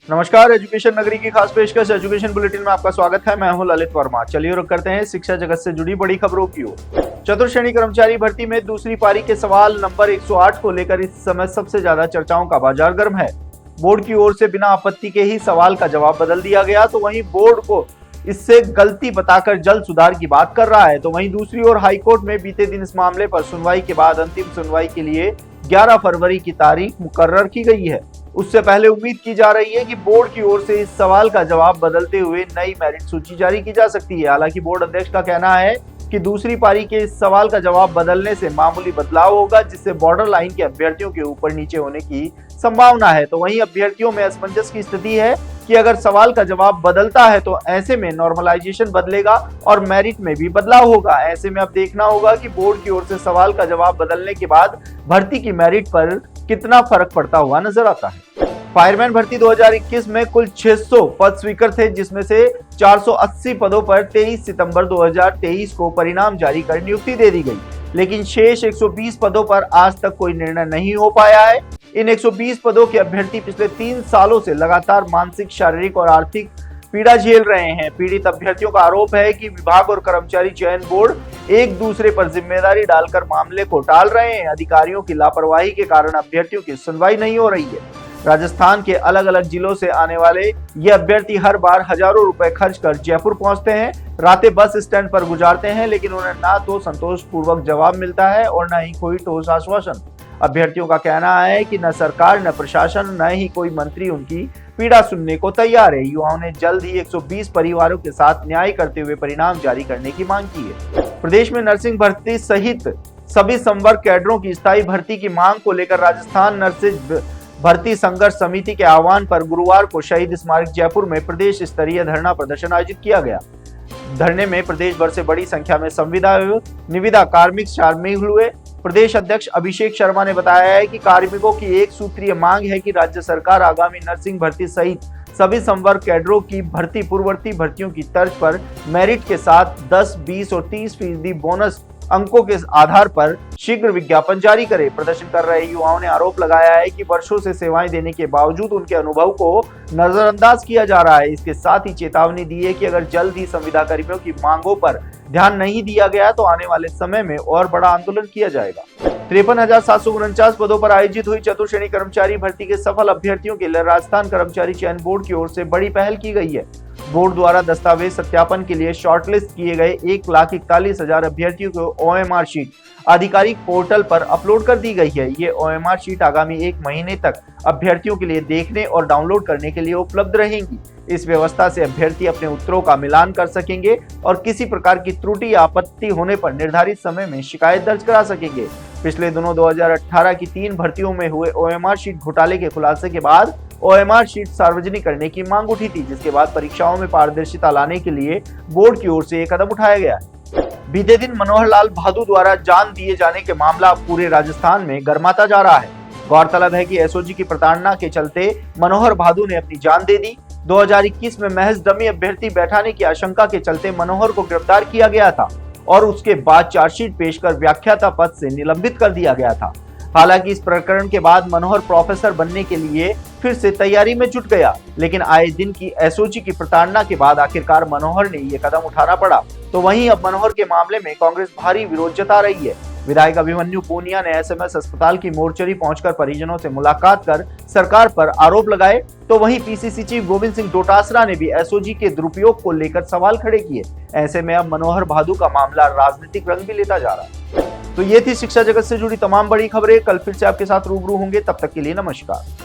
नमस्कार, एजुकेशन नगरी की खास पेशकश एजुकेशन बुलेटिन में आपका स्वागत है। मैं हूं ललित वर्मा। चलिए रुक करते हैं शिक्षा जगत से जुड़ी बड़ी खबरों की ओर। चतुर्थ श्रेणी कर्मचारी भर्ती में दूसरी पारी के सवाल नंबर 108 को लेकर इस समय सबसे ज्यादा चर्चाओं का बाजार गर्म है। बोर्ड की ओर से बिना आपत्ति के ही सवाल का जवाब बदल दिया गया, तो वहीं बोर्ड को इससे गलती बताकर जल्द सुधार की बात कर रहा है। तो वहीं दूसरी ओर हाईकोर्ट में बीते दिन इस मामले पर सुनवाई के बाद अंतिम सुनवाई के लिए 11 फरवरी की तारीख मुकर्रर की गई है। उससे पहले उम्मीद की जा रही है कि बोर्ड की ओर से इस सवाल का जवाब बदलते हुए नई मेरिट सूची जारी की जा सकती है। हालांकि बोर्ड अध्यक्ष का कहना है कि दूसरी पारी के इस सवाल का जवाब बदलने से मामूली बदलाव होगा, जिससे बॉर्डर लाइन के अभ्यर्थियों के ऊपर नीचे होने की संभावना है। तो वहीं अभ्यर्थियों में असमंजस की स्थिति है कि अगर सवाल का जवाब बदलता है तो ऐसे में नॉर्मलाइजेशन बदलेगा और मेरिट में भी बदलाव होगा। ऐसे में अब देखना होगा कि बोर्ड की ओर से सवाल का जवाब बदलने के बाद भर्ती की मेरिट पर कितना फर्क पड़ता हुआ नजर आता है। फायरमैन भर्ती 2021 में कुल 600 पद स्वीकृत थे, जिसमें से 480 पदों पर 23 सितंबर 2023 को परिणाम जारी कर नियुक्ति दे दी गई। लेकिन शेष 120 पदों पर आज तक कोई निर्णय नहीं हो पाया है। इन 120 पदों के अभ्यर्थी पिछले 3 सालों से लगातार मानसिक, शारीरिक और आर्थिक पीड़ा झेल रहे हैं। पीड़ित अभ्यर्थियों का आरोप है कि विभाग और कर्मचारी चयन बोर्ड एक दूसरे पर जिम्मेदारी डालकर मामले को टाल रहे हैं। अधिकारियों की लापरवाही के कारण अभ्यर्थियों की सुनवाई नहीं हो रही है। राजस्थान के अलग अलग जिलों से आने वाले ये अभ्यर्थी हर बार हजारों रुपए खर्च कर जयपुर पहुंचते हैं, रातें बस स्टैंड पर गुजारते हैं, लेकिन उन्हें ना तो संतोषपूर्वक जवाब मिलता है और न ही कोई ठोस आश्वासन। अभ्यर्थियों का कहना है कि न सरकार, न प्रशासन, न ही कोई मंत्री उनकी पीड़ा सुनने को तैयार है। युवाओं ने जल्द ही 120 परिवारों के साथ न्याय करते हुए परिणाम जारी करने की मांग की है। प्रदेश में नर्सिंग भर्ती सहित सभी संवर्ग कैडरों की स्थायी भर्ती की मांग को लेकर राजस्थान नर्सिंग भर्ती संघर्ष समिति के आह्वान पर गुरुवार को शहीद स्मारक जयपुर में प्रदेश स्तरीय धरना प्रदर्शन आयोजित किया गया। धरने में प्रदेश भर से बड़ी संख्या में संविदा निविदा कार्मिक शामिल हुए। प्रदेश अध्यक्ष अभिषेक शर्मा ने बताया है कि कार्मिकों की एक सूत्रीय मांग है कि राज्य सरकार आगामी नर्सिंग भर्ती सहित सभी संवर्ग कैडरों की भर्ती पूर्ववर्ती भर्तियों की तर्ज पर मेरिट के साथ 10, 20 और 30% बोनस अंकों के आधार पर शीघ्र विज्ञापन जारी करे। प्रदर्शन कर रहे युवाओं ने आरोप लगाया है कि वर्षों से सेवाएं देने के बावजूद उनके अनुभव को नजरअंदाज किया जा रहा है। इसके साथ ही चेतावनी दी है कि अगर जल्द ही संविदा कर्मियों की मांगों पर ध्यान नहीं दिया गया तो आने वाले समय में और बड़ा आंदोलन किया जाएगा। 53,749 पदों पर आयोजित हुई चतुर्थ श्रेणी कर्मचारी भर्ती के सफल अभ्यर्थियों के लिए राजस्थान कर्मचारी चयन बोर्ड की ओर से बड़ी पहल की गई है। बोर्ड द्वारा दस्तावेज सत्यापन के लिए शॉर्टलिस्ट किए गए 1,41,000 अभ्यर्थियों को OMR शीट आधिकारिक पोर्टल पर अपलोड कर दी गई है। ये OMR शीट आगामी 1 महीने तक अभ्यर्थियों के लिए देखने और डाउनलोड करने के लिए उपलब्ध रहेंगी। इस व्यवस्था से अभ्यर्थी अपने उत्तरों का मिलान कर सकेंगे और किसी प्रकार की त्रुटि या आपत्ति होने पर निर्धारित समय में शिकायत दर्ज करा सकेंगे। पिछले दिनों 2018 की 3 भर्तियों में हुए OMR शीट घोटाले के खुलासे के बाद OMR शीट सार्वजनिक करने की मांग उठी थी, जिसके बाद परीक्षाओं में पारदर्शिता लाने के लिए बोर्ड की ओर से एक कदम उठाया गया है। बीते दिन मनोहर लाल भादु द्वारा जान दिए जाने के मामला पूरे राजस्थान में गर्माता जा रहा है। गौरतलब है कि SOG की प्रताड़ना के चलते मनोहर भादु ने अपनी जान दे दी। 2021 में महज डमी अभ्यर्थी बैठाने की आशंका के चलते मनोहर को गिरफ्तार किया गया था और उसके बाद चार्जशीट पेश कर व्याख्याता पद से निलंबित कर दिया गया था। हालांकि इस प्रकरण के बाद मनोहर प्रोफेसर बनने के लिए फिर से तैयारी में जुट गया, लेकिन आए दिन की SOG की प्रताड़ना के बाद आखिरकार मनोहर ने ये कदम उठाना पड़ा। तो वहीं अब मनोहर के मामले में कांग्रेस भारी विरोध जता रही है। विधायक अभिमन्यु पूनिया ने SMS अस्पताल की मोर्चरी पहुंचकर परिजनों से मुलाकात कर सरकार पर आरोप लगाए। तो वहीं PCC चीफ गोविंद सिंह डोटासरा ने भी SOG के दुरुपयोग को लेकर सवाल खड़े किए। ऐसे में अब मनोहर भादु का मामला राजनीतिक रंग भी लेता जा रहा है। तो ये थी शिक्षा जगत से जुड़ी तमाम बड़ी खबरें। कल फिर से आपके साथ रूबरू होंगे, तब तक के लिए नमस्कार।